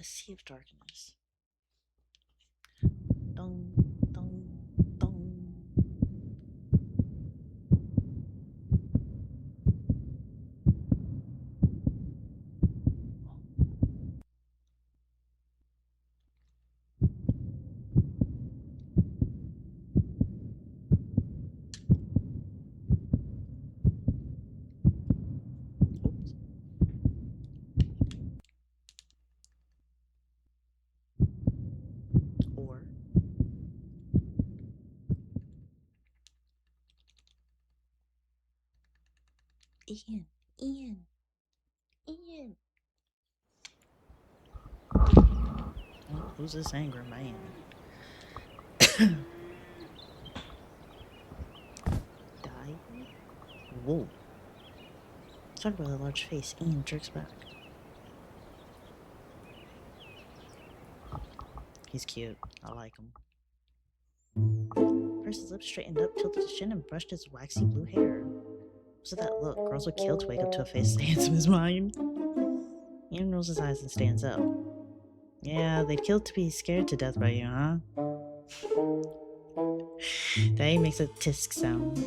A sea of darkness. Dong, dong, dong. Oops. Or Ian, Ian, Ian. Oh, who's this angry man? Die? Whoa. Talk about a large face. Ian jerks back. He's cute. I like him. First, his lips straightened up, tilted his chin, and brushed his waxy blue hair. Was it that look girls would kill to wake up to a face the handsome as mine? Ian rolls his eyes and stands up. Yeah, they'd kill to be scared to death by you, huh? Daddy makes a tisk sound.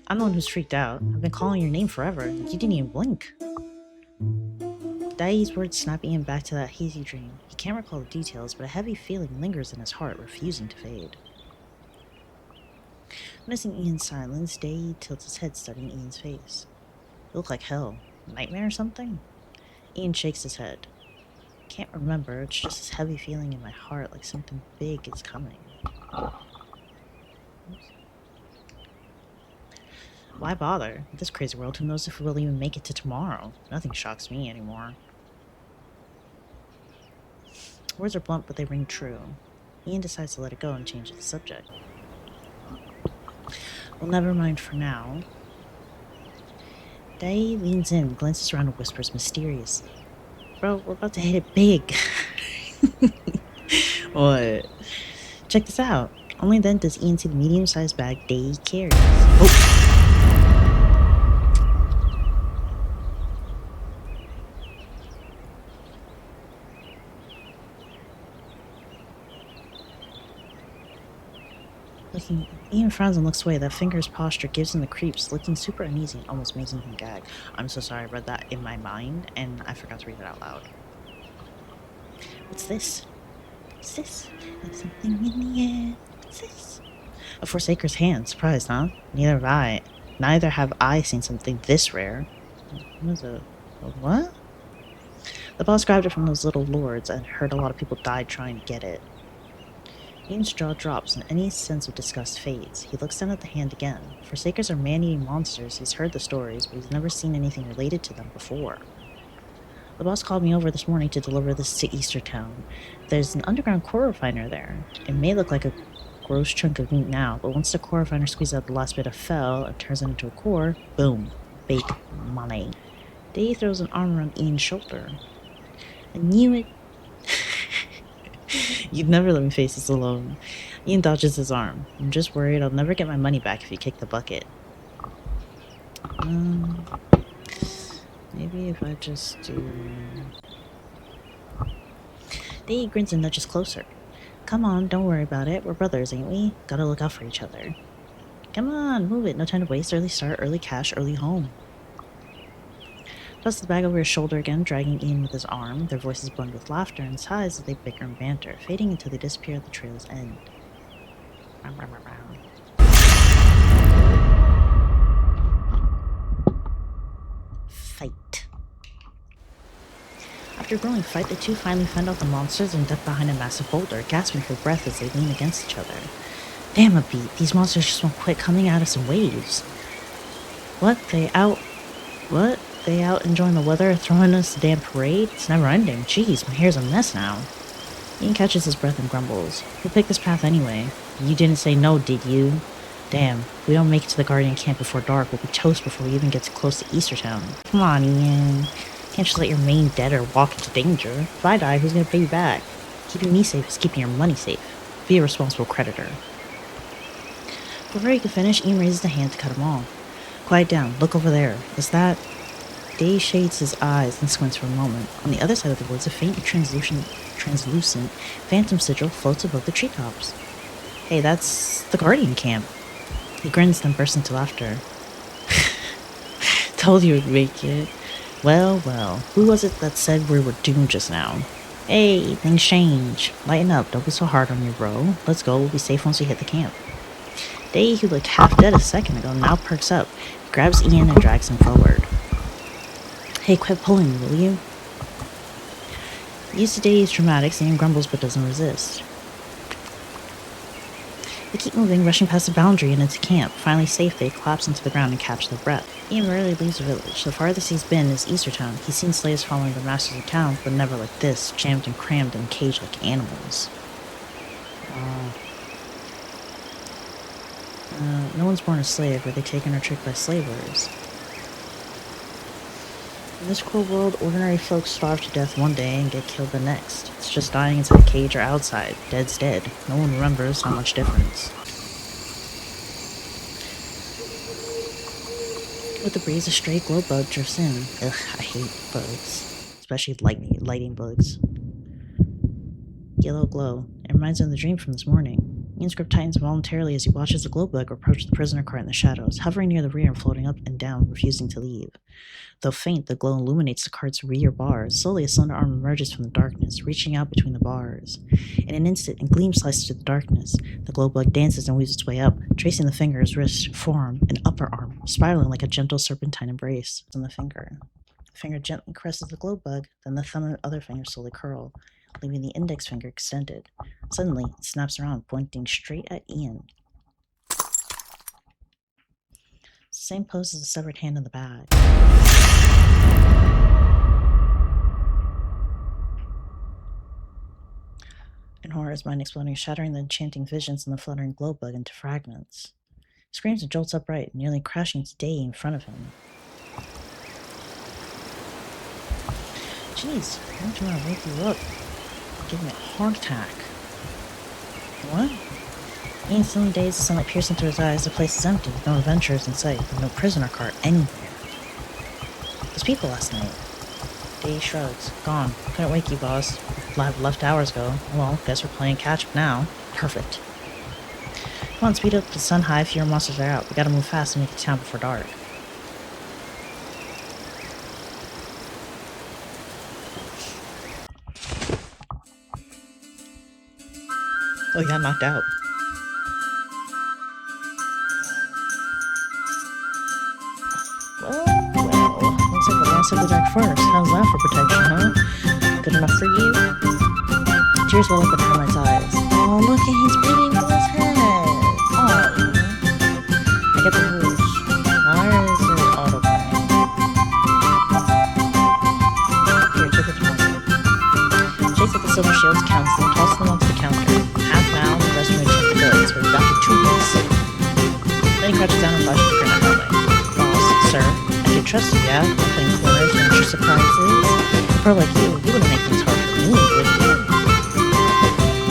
I'm the one who's freaked out. I've been calling your name forever. You didn't even blink. Daddy's words snap Ian back to that hazy dream. He can't recall the details, but a heavy feeling lingers in his heart, refusing to fade. Noticing Ian's silence, Daddy tilts his head, studying Ian's face. You look like hell. Nightmare or something? Ian shakes his head. Can't remember, it's just this heavy feeling in my heart, like something big is coming. Oops. Why bother? In this crazy world, who knows if we'll even make it to tomorrow? Nothing shocks me anymore. Words are blunt, but they ring true. Ian decides to let it go and change the subject. Well, never mind for now. Daddy leans in, glances around and whispers mysteriously. Bro, we're about to hit it big. What? Check this out. Only then does Ian see the medium-sized bag Daddy carries. Oh! Ian frowns and looks away. That finger's posture gives him the creeps, looking super uneasy and almost making him gag. I'm so sorry, I read that in my mind, and I forgot to read it out loud. What's this? What's this? There's something in the air. What's this? A Forsaker's hand. Surprised, huh? Neither have I seen something this rare. What is it? A what? The boss grabbed it from those little lords and heard a lot of people died trying to get it. Ian's jaw drops and any sense of disgust fades. He looks down at the hand again. Forsakers are man-eating monsters. He's heard the stories, but he's never seen anything related to them before. The boss called me over this morning to deliver this to Eastertown. There's an underground core refiner there. It may look like a gross chunk of meat now, but once the core refiner squeezes out the last bit of fell and turns it into a core, boom, big money. Day throws an arm around Ian's shoulder. I knew it. You'd never let me face this alone. Ian dodges his arm. I'm just worried I'll never get my money back if you kick the bucket. Maybe if I just do... Day grins and nudges closer. Come on, don't worry about it. We're brothers, ain't we? Gotta look out for each other. Come on, move it. No time to waste. Early start, early cash, early home. Tosses the bag over his shoulder again, dragging Ian with his arm. Their voices blend with laughter and sighs as they bicker and banter, fading until they disappear at the trail's end. Fight. After a grueling fight, the two finally fend off the monsters and duck behind a massive boulder, gasping for breath as they lean against each other. Damn a beat, these monsters just won't quit coming at us in waves. They out enjoying the weather, throwing us a damn parade? It's never ending. Jeez, my hair's a mess now. Ian catches his breath and grumbles. Who picked this path anyway? You didn't say no, did you? Damn, if we don't make it to the Guardian camp before dark, we'll be toast before we even get close to Eastertown. Come on, Ian. Can't just let your main debtor walk into danger. If I die, who's gonna pay you back? Keeping me safe is keeping your money safe. Be a responsible creditor. Before he could finish, Ian raises a hand to cut him off. Quiet down. Look over there. Is that... Day shades his eyes and squints for a moment. On the other side of the woods, a faint and translucent phantom sigil floats above the treetops. Hey, that's the Guardian camp. He grins, then bursts into laughter. Told you it'd make it. Well, well, who was it that said we were doomed just now? Hey, things change. Lighten up, don't be so hard on me, bro. Let's go, we'll be safe once we hit the camp. Day, who looked half dead a second ago, now perks up. He grabs Ian and drags him forward. Hey, quit pulling me, will you? Used to Day's dramatics, Ian grumbles but doesn't resist. They keep moving, rushing past the boundary and into camp. Finally safe, they collapse into the ground and catch their breath. Ian rarely leaves the village. The farthest he's been is Eastertown. He's seen slaves following the masters of town, but never like this, jammed and crammed and caged like animals. No one's born a slave. Are they taken or tricked by slavers? In this cruel world, ordinary folks starve to death one day and get killed the next. It's just dying inside a cage or outside. Dead's dead. No one remembers how much difference. With the breeze, a stray glow bug drifts in. Ugh, I hate bugs. Especially lighting bugs. Yellow glow. It reminds him of the dream from this morning. Ian's grip tightens involuntarily as he watches the glow bug approach the prisoner cart in the shadows, hovering near the rear and floating up and down, refusing to leave. Though faint, the glow illuminates the cart's rear bars. Slowly, a slender arm emerges from the darkness, reaching out between the bars. In an instant, a gleam slices through the darkness. The glow bug dances and weaves its way up, tracing the fingers, wrist, forearm, and upper arm, spiraling like a gentle serpentine embrace on the finger. The finger gently caresses the glow bug, then the thumb and other finger slowly curl, leaving the index finger extended. Suddenly, it snaps around, pointing straight at Ian. It's the same pose as the severed hand in the bag. In horror, his mind exploding, shattering the enchanting visions and the fluttering glow bug into fragments. He screams and jolts upright, nearly crashing to Day in front of him. Jeez, I'm trying to wake you up. Give me a heart attack. What? Ian still in daze, the sunlight piercing through his eyes. The place is empty, with no adventurers in sight, with no prisoner cart anywhere. There's people last night. Day shrugs. Gone. Couldn't wake you, boss. Left hours ago. Well, guess we're playing catch up now. Perfect. Come on, speed up the sun high, fewer monsters are out. We gotta move fast and make it town before dark. Oh, he got knocked out. Well, looks like the loss of the dark first. How's that for protection, huh? Good enough for you? Tears well up in Hermite's eyes. Oh, look, he's bleeding from his head. Oh, I get the rules. Why is it autoplay? Here, take the deposit. Shakes up the silver shields, counts them, tosses them onto the counter. Half now, the rest when we check the goods. We're back in 2 weeks. Then he crouches down and flashes the grin at Hermite. Boss, sir, I can trust you, yeah? Playing corners and extra surprises. For like you wouldn't make things hard for me, would you?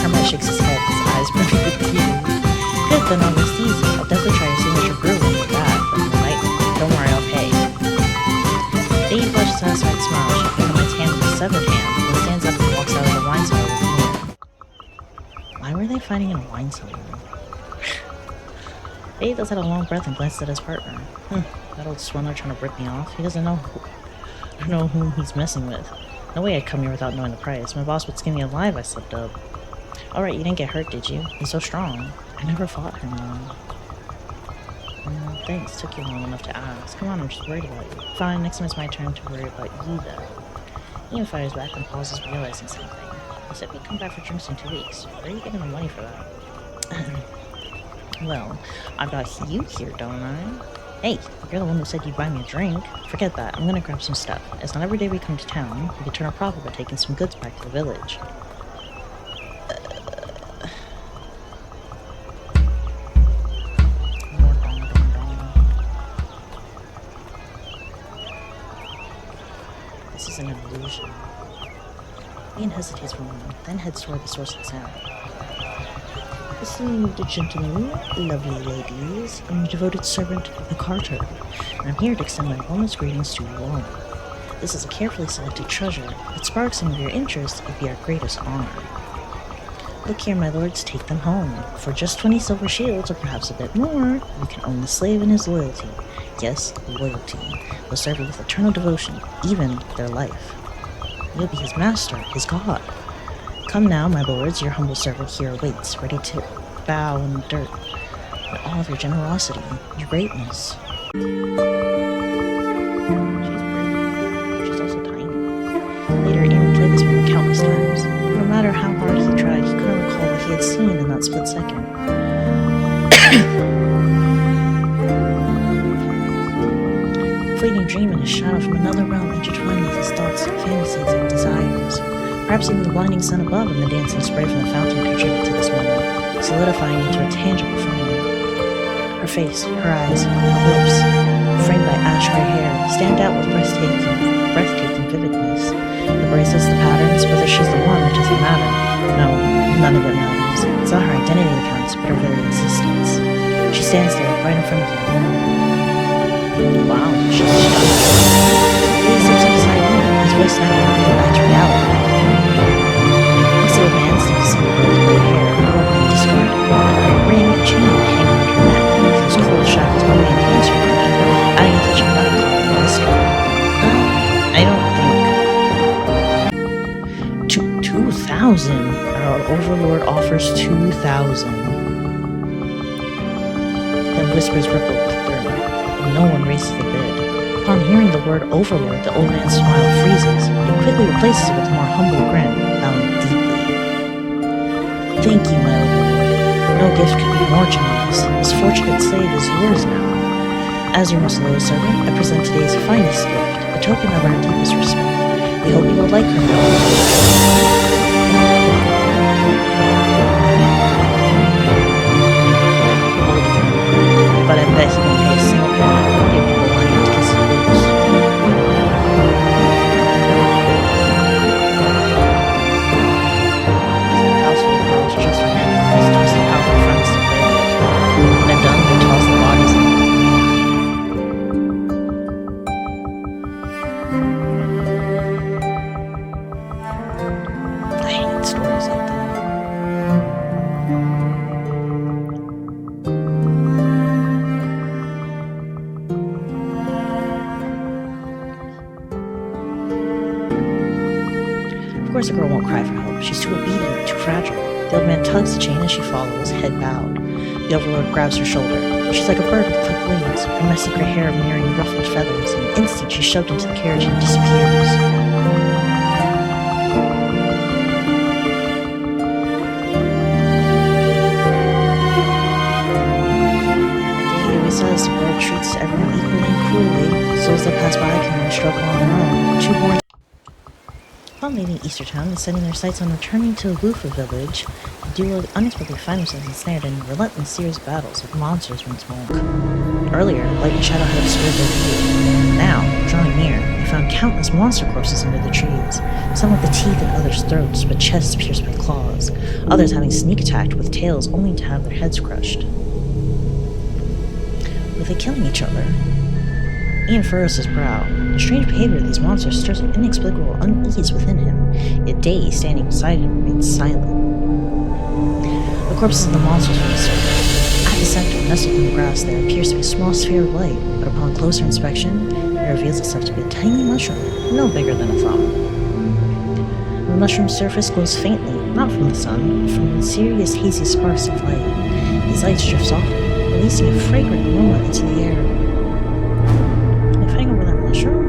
Hermite shakes his head, his eyes brimming with tears. Good, then I'll rest easy. I'll definitely try your signature brewing with that, but tonight, don't worry, I'll pay. Dave flashes a satisfied smile, shaking Hermite's hand with his severed hand, then stands up and walks out of the wine cellar with Ian. Why were they fighting in a wine cellar? Dave does have a long breath and glances at his partner. That old swindler trying to rip me off. He doesn't know whom he's messing with. No way I'd come here without knowing the price. My boss would skin me alive, I slipped up. Alright, you didn't get hurt, did you? He's so strong. I never fought him, thanks, took you long enough to ask. Come on, I'm just worried about you. Fine, next time it's my turn to worry about you, though. Ian fires back and pauses, realizing something. He said we'd come back for drinks in 2 weeks. Where are you getting the money for that? Well, I've got you here, don't I? Hey, you're the one who said you'd buy me a drink. Forget that, I'm gonna grab some stuff. It's not every day we come to town. We can turn a profit by taking some goods back to the village. This is an illusion. Ian hesitates for a moment, then heads toward the source of the sound. Listen, the gentlemen, lovely ladies, I'm a devoted servant of the Carter, and I'm here to extend my warmest greetings to you all. This is a carefully selected treasure. If it sparks some of your interest, it would be our greatest honor. Look here, my lords, take them home. For just 20 silver shields, or perhaps a bit more, you can own the slave and his loyalty. Yes, loyalty. They'll serve you with eternal devotion, even their life. You'll be his master, his god. Come now, my lords, your humble servant here awaits, ready to bow in the dirt in all of your generosity, your greatness. She's also tiny. Later, Aaron played this moment countless times. No matter how hard he tried, he couldn't recall what he had seen in that split second. Fleeting dream and a shadow from another realm intertwined with his thoughts, fantasies, and desires. Perhaps even the blinding sun above and the dancing spray from the fountain contribute to this moment, solidifying into a tangible form. Her face, her eyes, her lips, framed by ash-gray hair, stand out with breathtaking vividness. The bracelets, the patterns, whether she's the one, it doesn't matter. No, none of it matters. It's not her identity that counts, but her very existence. She stands there, right in front of him. Wow, she's stunned. He steps upside in, his voice snapping back to reality. This old man seems to see the girl's gray hair, curling, discarded, a ring and chain hanging around her neck, with his cold shackles only enhance her beauty, adding a touch of melancholy and mystery. I don't think... 2,000! Our overlord offers 2,000. Then whispers ripple clear, and no one raises the bid. Upon hearing the word overlord, the old man's smile freezes, and quickly replaces it with a more humble grin, bowing deeply. Thank you, my overlord. No gift could be more generous. This fortunate slave is yours now. As your most loyal servant, I present today's finest gift, a token of our deepest respect. We hope you will like her now. But I bet he won't pay a single penny for giving the money to kiss his boots. The household girls just for him. He's twisted powerful friends to play with. When they're done, they toss the bodies in. I hate stories like that. Of course, the girl won't cry for help. She's too obedient, too fragile. The old man tugs the chain as she follows, head bowed. The overlord grabs her shoulder. She's like a bird with clipped wings, her messy gray hair mirroring ruffled feathers. In an instant, she's shoved into the carriage and disappears. He always says the world treats everyone equally and cruelly. Souls that pass by can only struggle on their own. Two born. Upon leaving Eastertown and setting their sights on returning to the Lufa village, the duo unexpectedly find themselves ensnared in relentless series of battles with monsters once more. Earlier, light and shadow had obscured their view. Now, drawing near, they found countless monster corpses under the trees, some with the teeth in others' throats, but chests pierced by claws, others having sneak attacked with tails only to have their heads crushed. Were they killing each other? Ian furrows his brow. The strange behavior of these monsters stirs an inexplicable unease within him, yet Day, standing beside him, remains silent. The corpses of the monsters were disturbed. At the center, nestled in the grass, there appears to be a small sphere of light, but upon closer inspection, it reveals itself to be a tiny mushroom, no bigger than a thumb. The mushroom's surface glows faintly, not from the sun, but from mysterious hazy sparks of light. These lights drift softly, releasing a fragrant aroma into the air. Over that mushroom?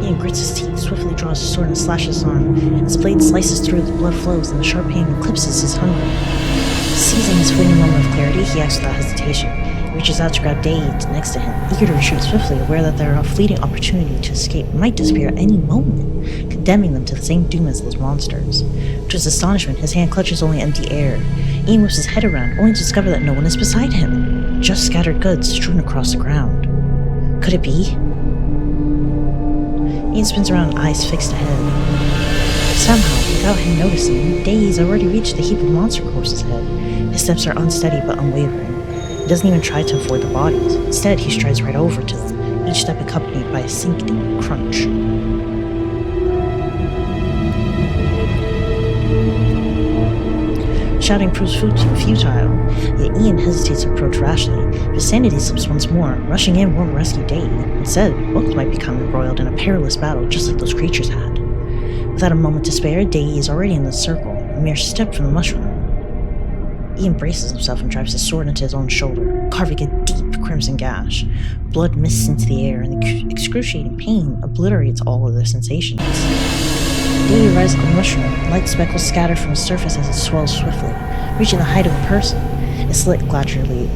Ian grits his teeth, swiftly draws his sword and slashes his arm. His blade slices through, the blood flows, and the sharp pain eclipses his hunger. Seizing his fleeting moment of clarity, he acts without hesitation. He reaches out to grab Day next to him, eager to retreat swiftly, aware that their fleeting opportunity to escape might disappear at any moment, condemning them to the same doom as those monsters. To his astonishment, his hand clutches only empty air. Ian whips his head around, only to discover that no one is beside him. Just scattered goods strewn across the ground. Could it be? Ian spins around, eyes fixed ahead. Somehow, without him noticing, Day's already reached the heap of monster corpses ahead. His steps are unsteady but unwavering. He doesn't even try to avoid the bodies. Instead, he strides right over to them, each step accompanied by a sinking crunch. Shouting proves futile, yet Ian hesitates to approach rashly. His sanity slips once more. Rushing in won't rescue Day. Instead, both might become embroiled in a perilous battle just like those creatures had. Without a moment to spare, Day is already in the circle, a mere step from the mushroom. Ian braces himself and drives his sword into his own shoulder, carving a deep crimson gash. Blood mists into the air, and the excruciating pain obliterates all other sensations. Day rises up the mushroom, light speckles scatter from its surface as it swells swiftly, reaching the height of a person. A slit gradually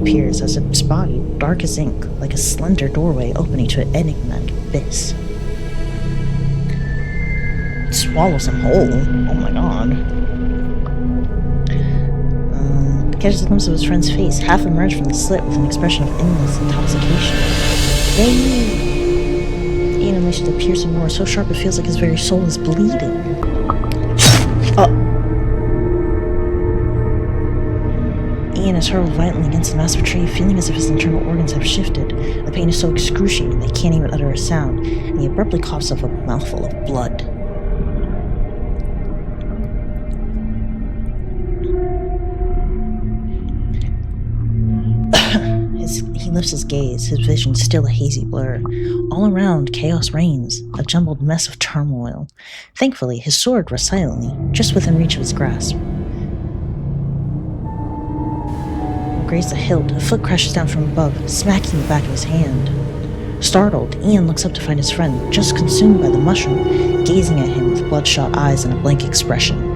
appears as its body, dark as ink, like a slender doorway opening to an enigmatic abyss. It swallows him whole. Oh my god. Catches a glimpse of his friend's face, half emerged from the slit with an expression of endless intoxication. Ian unleashes a piercing roar so sharp it feels like his very soul is bleeding. Ian is hurled violently against the massive tree, feeling as if his internal organs have shifted. The pain is so excruciating that he can't even utter a sound, and he abruptly coughs up a mouthful of blood. He lifts his gaze, his vision still a hazy blur. All around, chaos reigns, a jumbled mess of turmoil. Thankfully, his sword rests silently, just within reach of his grasp. Grazed the hilt, a foot crashes down from above, smacking the back of his hand. Startled, Ian looks up to find his friend, just consumed by the mushroom, gazing at him with bloodshot eyes and a blank expression.